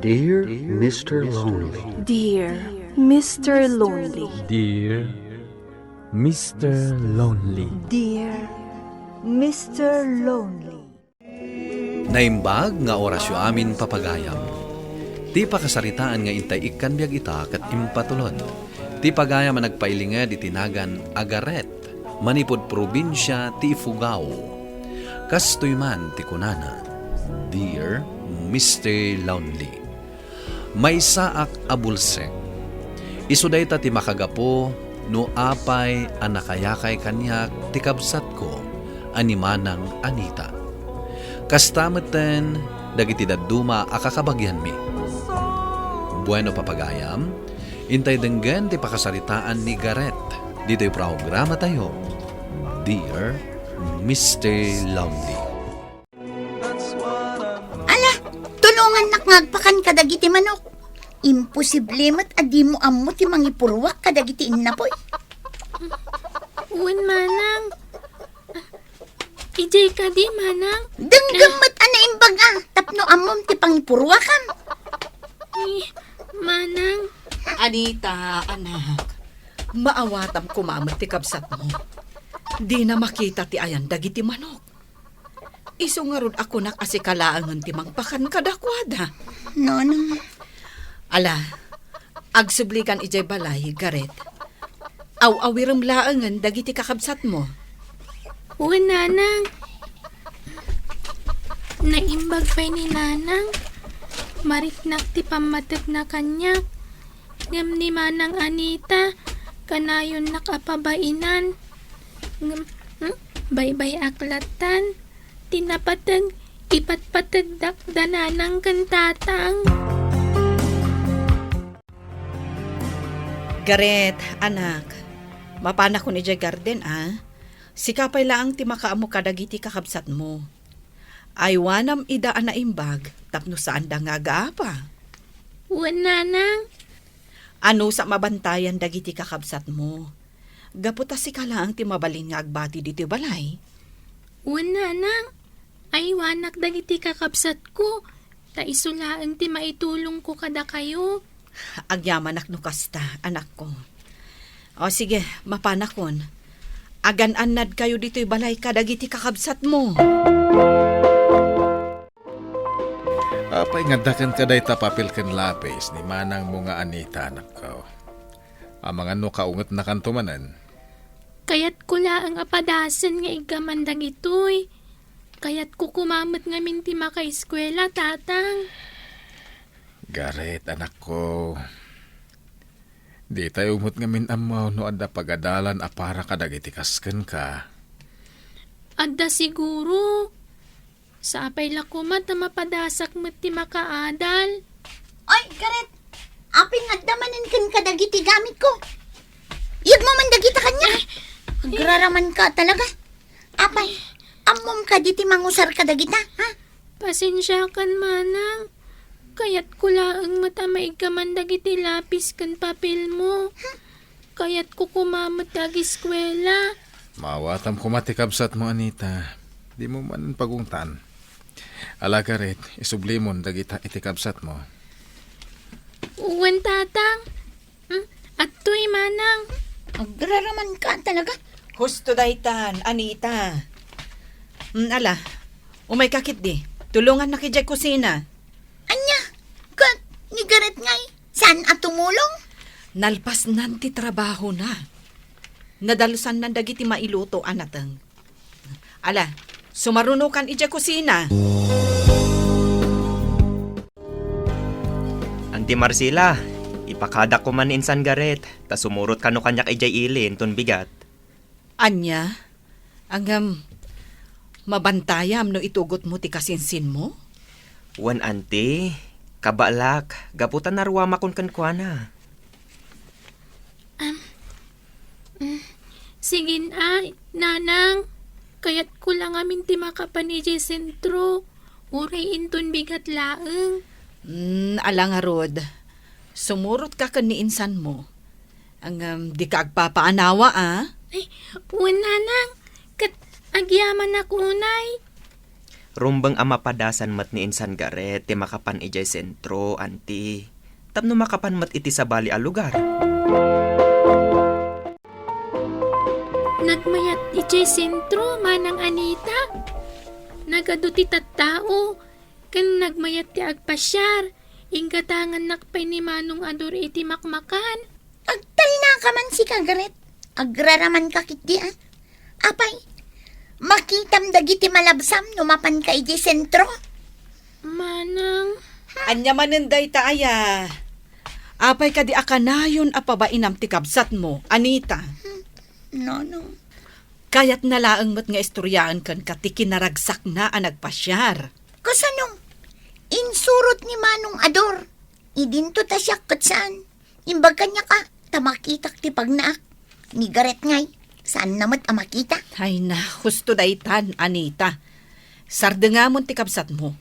Dear Mr. Lonely. Dear Mr. Lonely. Dear Mr. Lonely. Dear Mr. Lonely. Naimbag nga orasyo amin papagayam. Ti pakasaritaan nga intay ikan biag ita kat impatulod. Ti pagayam ang nagpailinga di tinagan Agaret, manipod probinsya ti Ifugao. Kastoy man ti kunana, Dear Mr. Lonely. May saak abulsek. Isuday ta ti makagapo no apay anakayakay kanyak ti kabsat ko animanang Anita. Kastameten dagiti dadduma akakabagyan mi. Bueno papagayam, intay denggan ti pakasaritaan ni Garet. Dito'y programa tayo, Dear Mr. Lonely. Ala, tulungan nakngagpakan kadagiti manok. Imposible mat adi mo ammo ti mangipurwak kadagiti innapoy. Uwan manang. Ijay ka di manang. Denggamat ana imbaga, tapno ammom ti pangipurwakam. Manang. Anita, anak, maawatam kumamat ti kabsat mo. Di na makita ti ayan dagiti manok. Iso nga rod ako nakasikalaan ti mangpakan kadakwada. Nono. Ala, agsublikan ijay balay, Garet. Aw-awiram laangan dagiti kakabsat mo. Uwan nanang. Naimbag pa'y ni nanang. Mariknak ti pamatag na kanyak. Ngam ni manang Anita. Kanayon nakapabainan. Baybay aklatan. Tinapatag. Ipatpatag dakdananang kantatang. Garet, anak, mapana ko ni Jay Garden, Sikapay lang ti makaamo kadagiti kakabsat mo. Aywanam idaan na imbag, tapno saan da nga gaapa. Uwan nanang. Ano sa mabantayan dagiti kakabsat mo? Gaputa si lang ti mabalin nga agbati diti balay. Uwan nanang. Ay wanak dagiti kakabsat ko. Ta isulaan ti maitulong ko kada kayo. Agyamanak no kasta, anak ko. O sige, mapanakon. Agan-anad kayo dito'y balay kadagiti kakabsat mo. Apay nga dakan kaday tapapil ken lapis ni manang mga Anita anak ko. Amang ano kaungot na kantumanan. Kayat ko laang apadasan nga igamandang ito'y. Kayat ko kumamot nga minti makaiskwela, tatang. Garet, anak ko. Di tayo umot nga minamaw no adda pagadalan apara kadagiti kasken ka. Adda siguro. Sa apay lakumat na mapadasak mo't ti makaadal. Oy, Garet. Aping agdamanin kan kadagiti gamit ko. Iyag mo man dagita kanya. Agraraman ka talaga. Apay, ammom ka diti mangusar kadagita, ha? Pasensya kan manang. Kayat ko laang mata maigaman dagiti lapis kan papel mo. Kayat ko kumamot dagi eskwela. Mawatam kumatikabsat mo, Anita. Di mo man pagungtan. Ala, Garet, isublimon dagita itikabsat mo. Uwan tatang. At to'y manang. Agraraman ka talaga. Husto daytan, Anita. Ala, umay kakit di. Tulungan na kijay kusina. Anya, kat ni Garet ngay. Saan at tumulong? Nalpas nanti trabaho na. Nadalusan nan dagiti mailuto anatang. Ala, sumarunukan ija kusina. Anti Marcela, ipakada ko man insan Garet, ta sumurot ka no kanyak ijay ilin ton bigat. Anya, anggam, mabantayam no itugot mo ti kasinsin mo? Wan anti, kabalak, gaputan narwa makon kuana. Sigin ay, nanang. Kayat ko lang amin ti makapanijay sentro. Uray inton bigat laeng. Ala nga rod, sumurot ka kan ni insan mo. Ang di ka agpapaanawa, Ay, uwan nanang. Kat agyaman ako unay. Rumbang ang mapadasan mat ni Insan Garret, ti makapan ijay sentro, anti. Tapno makapan mat iti sa bali a lugar. Nagmayat ijay sentro, manang Anita. Nagaduti tattao, kan nagmayat ti agpasyar. Inggatangan nakpay ni Manong Ador iti makmakan. Agtal na ka man si Kagaret. Agraraman ka kiti Apay, makitam dagiti malabsam numapan ka iti sentro. Manang, Anya manenday ta aya. Apay ka di akanayon apabainam ti kabsat mo, Anita. No. Kayat nalaang mat nga istoryaan kan kati kinaragsak na ang nagpasyar. Kasanong, insurot ni Manong Ador. Idinto ta siya katsaan. Imbag kanya ka, tamakitak ti pagnaak. Ni Garet ngay, saan namat amakita? Ay na, husto daytan, Anita. Sardengamon ti kabsat mo.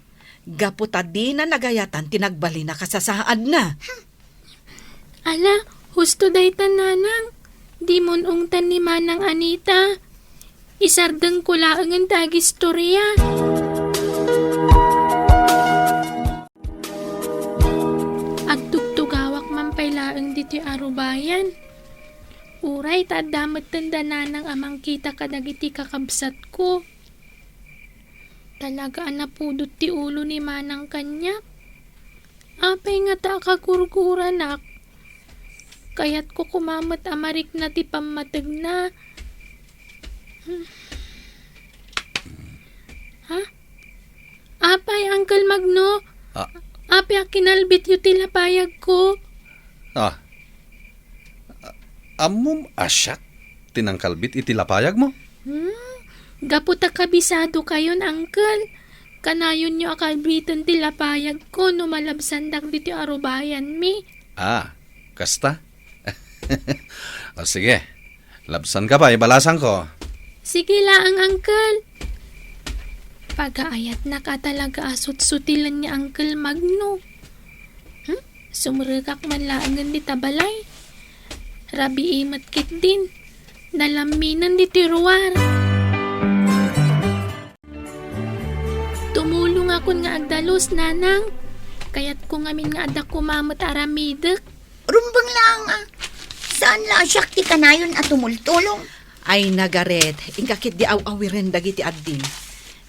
Gaputa di na nagayatan tinagbali na kasasaad na. ala, husto daytan nanang. Di mon ungtan ni Manang Anita. Isardeng kulaangan tagi storya. Agtugtugawak man pailaang diti arubayan. Uray, tadamat tanda nanang amang kita kadagiti kakabsat ko. Talaga anapudot ti ulo ni Manang kanya. Apay nga ta kakurkuran ak. Kaya't ko kumamat amarik na ti pamatag na. Ha? Apay, Uncle Magno. Apay, kinalbit yu tilapayag ko. Amom asyak, tinangkalbit itilapayag mo. Gaputa kabisado kayon, Uncle. Kanayon nyo akalbitan tilapayag ko no malabsandak dito arubayan mi. Kasta? O sige, labsan ka pa, ibalasan ko. Sige laang, Uncle. Pag-aayat na ka talaga asut-sutilan ni Uncle Magno. Sumrikak man laangan di tabalay. Rabi imat kit din. Nalaminan di tiruar. Tumulong ako nga agdalos, nanang. Kaya't kung amin nga adak kumamat aramidek. Rumbang lang Saan la asyak ti kanayon at tumultulong? Ay nagaret, ingkakit di aw-awiren dagiti addin.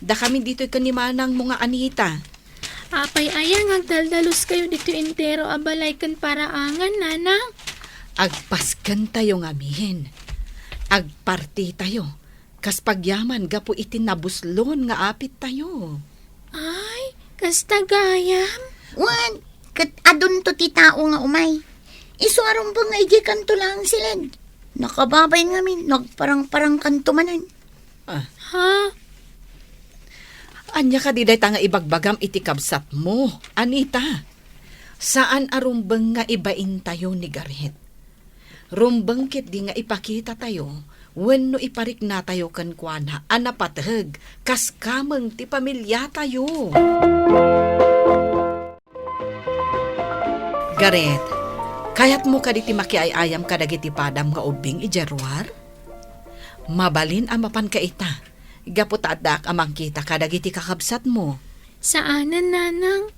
Da kami dito'y kanimanang mga Anita. Apay ayang agdaldalos kayo dito entero abalay kan paraangan, nanang. Agpaskan tayo ngamin. Agparti tayo. Kas pagyaman gapo iti nabuslon nga apit tayo. Ay, kas tagayam. Wan, kat adun to ti tao nga umay. Isuarong ba nga iji kanto lang silid. Nakababay ngamin, nagparang-parang kanto manan. Ha? Anya ka diday ta nga ibagbagam iti kabsat mo, Anita. Saan arumbang nga ibain tayo ni Garhet? Rumbang kit di nga ipakita tayo, wenno iparik na tayo kan kuana, anapatag, kas kamang ti pamilya tayo. Garhet, kayat mo kaditi makiayayam kadagiti padam nga ubing ijerwar? Mabalin amapan ka ita. Gaputadak amang kita kadagiti kakabsat mo. Saanan, nanang?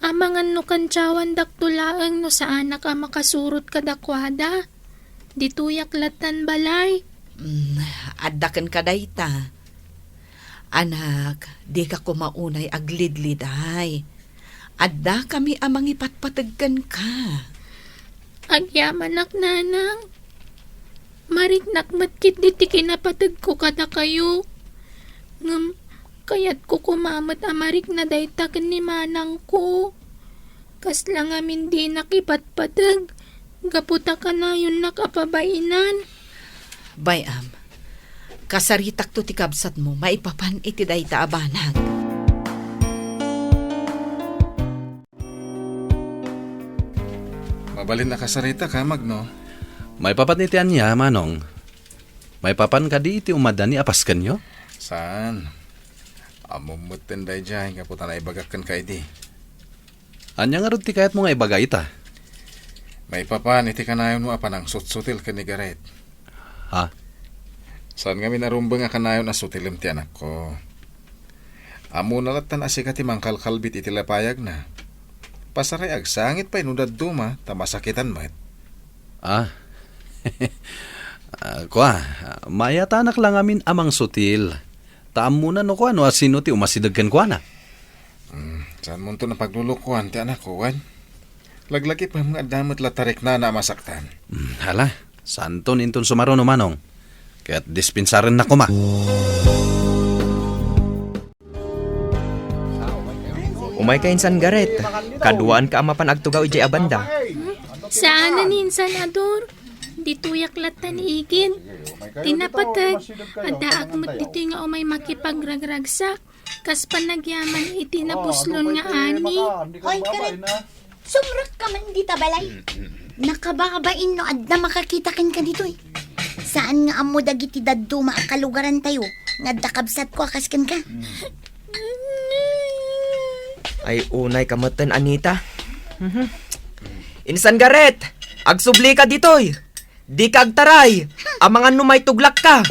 Amangan no kantsawan daktulaang no sa anak ang makasurot kadakwada. Dituyak latan balay. Addaken ka dayta. Anak, di ka kumaunay aglidliday. Adda kami amang ipatpatagkan ka. Agyamanak, nanang. Mariknak matkit diti kinapatag ko kada kayo. Ngam, kayat ko kumamat amarik na dayta kan ni Manang ko. Kas lang amin di nakipatpatag. Gaputa ka na yun nakapabainan. Bayam, kasaritak to ti kabsat mo, maipapan iti dayta abanag. Mabalin na kasarita ka, Magno. May papan iti anya, Manong. May papan ka di iti umadani apaskan nyo? Saan? Amumutin day dyan, kaputan na ibagakan ka iti. Anya nga rin ti kayat mo nga ibagay ita? May papan, iti kanayon mo apan ang sutsutil ka ni Garret. Ha? Saan nga minarumbang nga kanayon na sutilim ti anak ko? Amo nalatan asi ka ti mangkalkalbit iti lapayag na. Pasaray ag sangit pa inudad duma, tamasakitan met. Ah, kwa, mayatanak lang amin amang sutil. Taam muna no kwa, no asino ti umasidagkan kwa na. Saan mo ito na paglulukuhan ti anak ko, wan? Laglagi pa mga damot latarik na masaktan. Hala, santon inton sumaro no manong. Kaya't dispensarin na kuma. Umay ka insan Gareth. Kaduaan ka amapan agtugaw ijay abanda. Saan na ni Senador? Dituyak latan igin. Tinapatag. Adaak mo't dito nga umay makipagragragsak. Kas panagyaman iti napuslon nga ani. Hoy, Karet. Sumrak ka man dita balay. Nakababain no adda makakita kan ka dito eh. Saan nga amo dagiti daddo maakalugaran tayo? Nga dakabsat ko akaskan ka. Ay unay kamatan Anita. Insan Gareth, agsubli ka ditoy. Di ka agtaray. Amangan no may tuglak ka.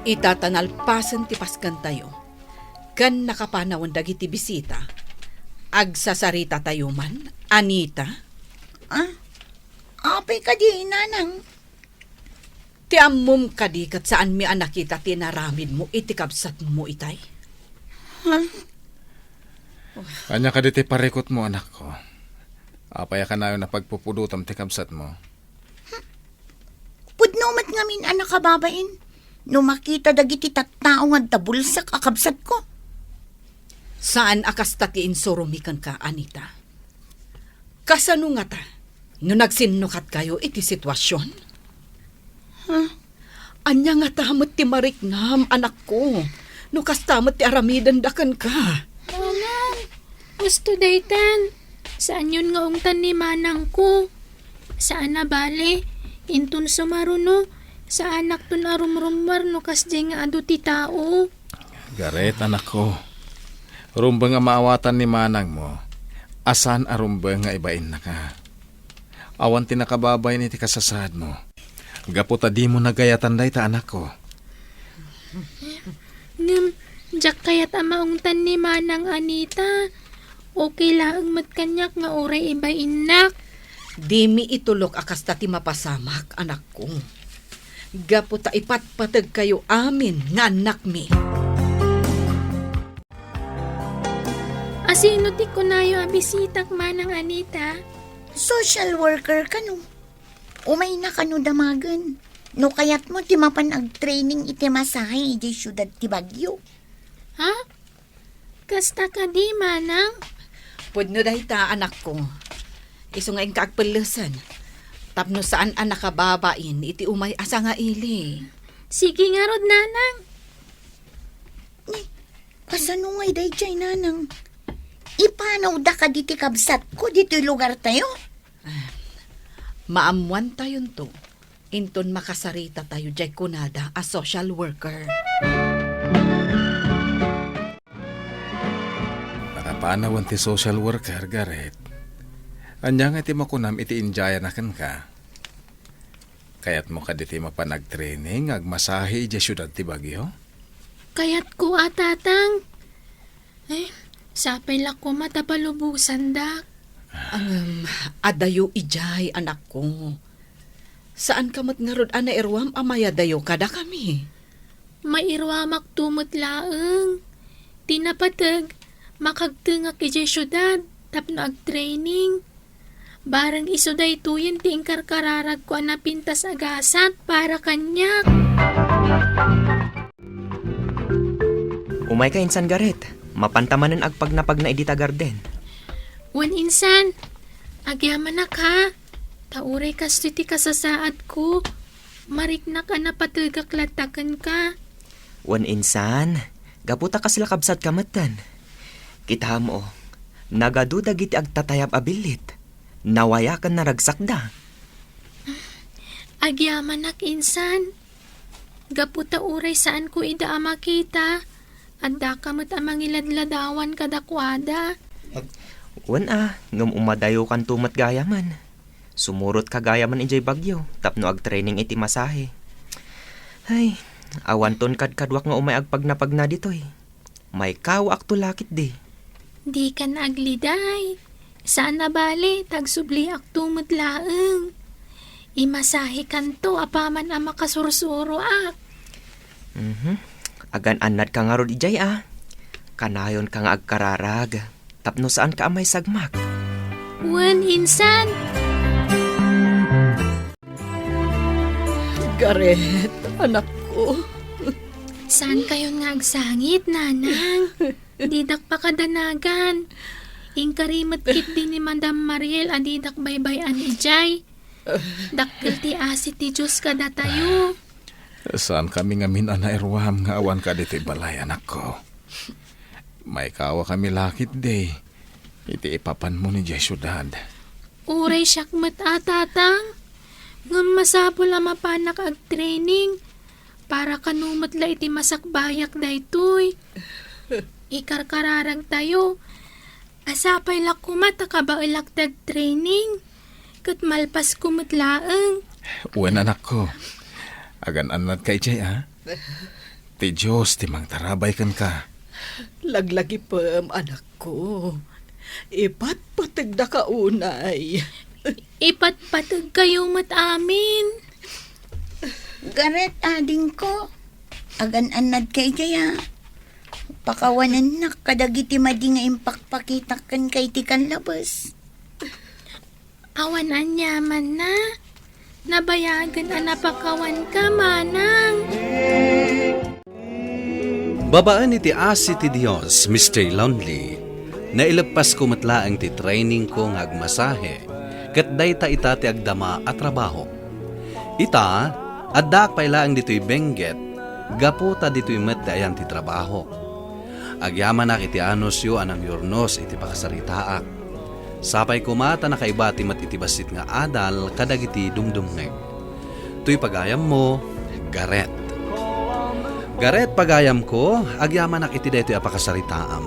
Itatanalpasan ti paskan tayo. Kan nakapanawan dagiti bisita. Agsasarita tayo man, Anita. Apay ka di, nanang. Ti ammom kadikat saan mi anak kita tinaramid mo itikabsat mo itay. Anya ka diti parikot mo, anak ko. Apaya ka na yun na pagpupudutam ti kabsat mo. Pudnomat ngamin anak kababain. No makita dagiti tattao nga tabulsak akabsat ko. Saan akas tati insurumikan ka, Anita? Kasano nga ta? No nagsinukat kayo iti sitwasyon? Anya nga tamot ti mariknam, anak ko. No kastamot ti aramidan dakan ka. Manang, gusto daytan. Saan yun nga ungtan ni manang ko? Saan na bale? Intun sumaruno. Sa anak to na rumrumar no kasdi nga adu ti tao. Gareth, anak ko. Rumbang nga maawatan ni manang mo. Asan arumbang nga ibain na ka? Awan tinakababay ni ti kasasad mo. Gaputa di mo nagayatan day ta, anak ko. Jak kayat amaungtan ni manang Anita. Okay lang matkanyak nga oray iba inak. Di mi itulok akas tati mapasamak, anak ko. Gaputa ipatpatag kayo amin nga anak mi. Asino ti kunayo abisitak manang Anita? Social worker ka no. Umay na ka no damagan. No kayat mo ti mapan ag-training iti masahe iti syudad ti Bagyo. Ha? Kasta ka di manang? Pudno dahi ta, anak ko. Iso nga ka agpalasan. Tapno saan anak kababain, iti umay asa nga ili. Sige nga rod nanang. Kasano nga'y day chay nanang? Ipanaw da ka diti kabsat ko dito lugar tayo? Maamuan tayon to. Inton makasarita tayo jay kunada a social worker. Nakapanawan ti social worker, Gareth. Anya nga ti makunam iti injaya na kan ka. Kayat mo ka diti mapanag-training agmasahe iti syudad ti Bagyo? Kayat ko atatang. Sapay la ko matapalubusan dak. Adayo ijay, anak ko. Saan ka mat nga rod ana irwam amaya dayo kada kami? Mairwamak tumot laeng. Tinapatag, makagtengak ijay syudad, tapno ag-training. Barang isuday tuyin ti ingkarkararag ko na pintas agasat para kanyak. Umay ka insan Gareth. Mapantamanan agpagnapag na edita garden. Wan insan, agyaman na ka. Tauray kas ti kasasaad ko. Marikna ka na patulgaklatakan ka. Wan insan, gaputa ka sila kabsat kamatan. Kita mo, nagaduda giti agtatayab abilit. Nawaya ka naragsakda. Agyaman nak insan. Gaputa uray saan ko ida makita. Anda kamot amang iladladawan kadakwada. Wan ngam umadayo kan tumat gayaman. Sumurot ka gayaman ijay Bagyo, tapno ag-training iti masahe. Ay, Awanton kadwak nga umay agpagnapag na ditoy. May kawak tulakit di. Di ka na agliday. Saan na bali, tagsubli ak tumutlaeng. Imasahe kanto, apaman ang makasursuro ak. Agan anad ka nga rod ijay Kanayon ka nga agkararag. Tapno saan ka amay sagmak. Wen insan, Gareth, anak ko. saan kayo nga agsangit, nanang? Didak pa kadanagan. Ingkarimat kit din ni Madam Mariel, adidak baybayan ijay. Dakkel ti asit ti Diyos kada tayo. Saan kami nga minanairwam nga awan ka dito'y balay, anak ko. May kawa kami lakit day. Iti ipapan mo ni Jesyudad. Uray syakmat tatang. Ngam masapol ang mapanak ag-training. Para kanumatla iti masakbayak daytoy. Ikarkararag tayo. Asapay lak kumat akabailak training. Kat malpas kumatlaeng. Uwan, anak ko. Agan anad kay Jay, Ti Diyos, ti mangtarabay kan ka. Laglagi pam, anak ko. Ipat patag da ka unay. Ipatpatag kayo mat amin. Gareth, ading ko. Agan anad kay Jaya. Pakawanan na kadagiti madi nga impakpakitakan kay tikan labas. Awan anyaman na. Nabayagan ang napakawan ka, manang. Babaan iti asi ti Dios, Mr. Lonely. Nailagpas ko matlaang ti training ko ng agmasahe, kat dayta ita ti agdama at trabaho. Ita, addak pailaang dito'y benget, gaputa dito'y matayan ti trabaho. Agyaman na iti anos yo anang yurnos iti pakasaritaak. Sapay kumata na kaibati mat iti basit nga adal kadagiti dumdumngeg. Tuy pagayam mo, Gareth. Gareth pagayam ko, agyaman na iti daytoy apakasaritaam.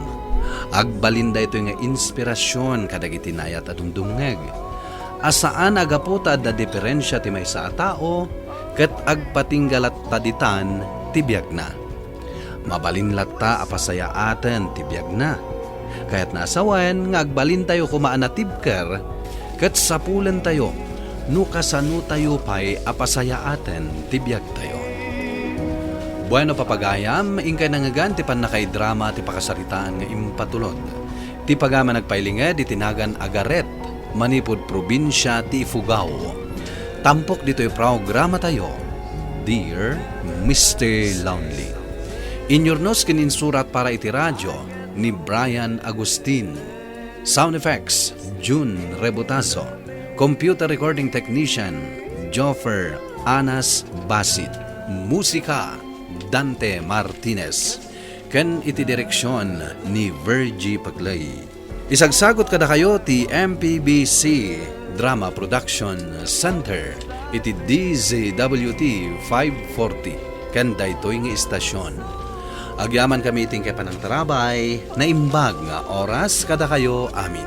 Agbalinda ito nga inspirasyon kadagiti nayat at dumdumngeg. Asaan agaputa da diferensya ti may sa tao, ket agpatinggalat taditan tibiyag na. Mabalinlat ta apasaya aten tibiyag na. Kaya't nasawan, nga agbalin tayo kumaan na tibker, kat sapulan tayo, nukasano tayo pa'y apasaya aten, tibiyag tayo. Bueno papagayam, ingkay nangagan, ti pan nakay drama, ti pakasaritaan nga impatulod. Ti pagama nagpailinged, itinagan Agaret, manipod probinsya, ti Ifugao. Tampok dito'y programa tayo, Dear Mr. Lonely. Inyornos kininsurat para iti radyo, ni Brian Agustin. Sound effects, June Rebutazo. Computer recording technician, Joffer Anas Basit. Musika, Dante Martinez. Ken iti direksyon ni Virgie Paglay. Isagsagot kada kayo ti MPBC Drama Production Center. Iti DZWT 540. Ken daytoy nga istasyon. Agyaman kami iting kay panang tarabay na imbag nga oras kada kayo amin.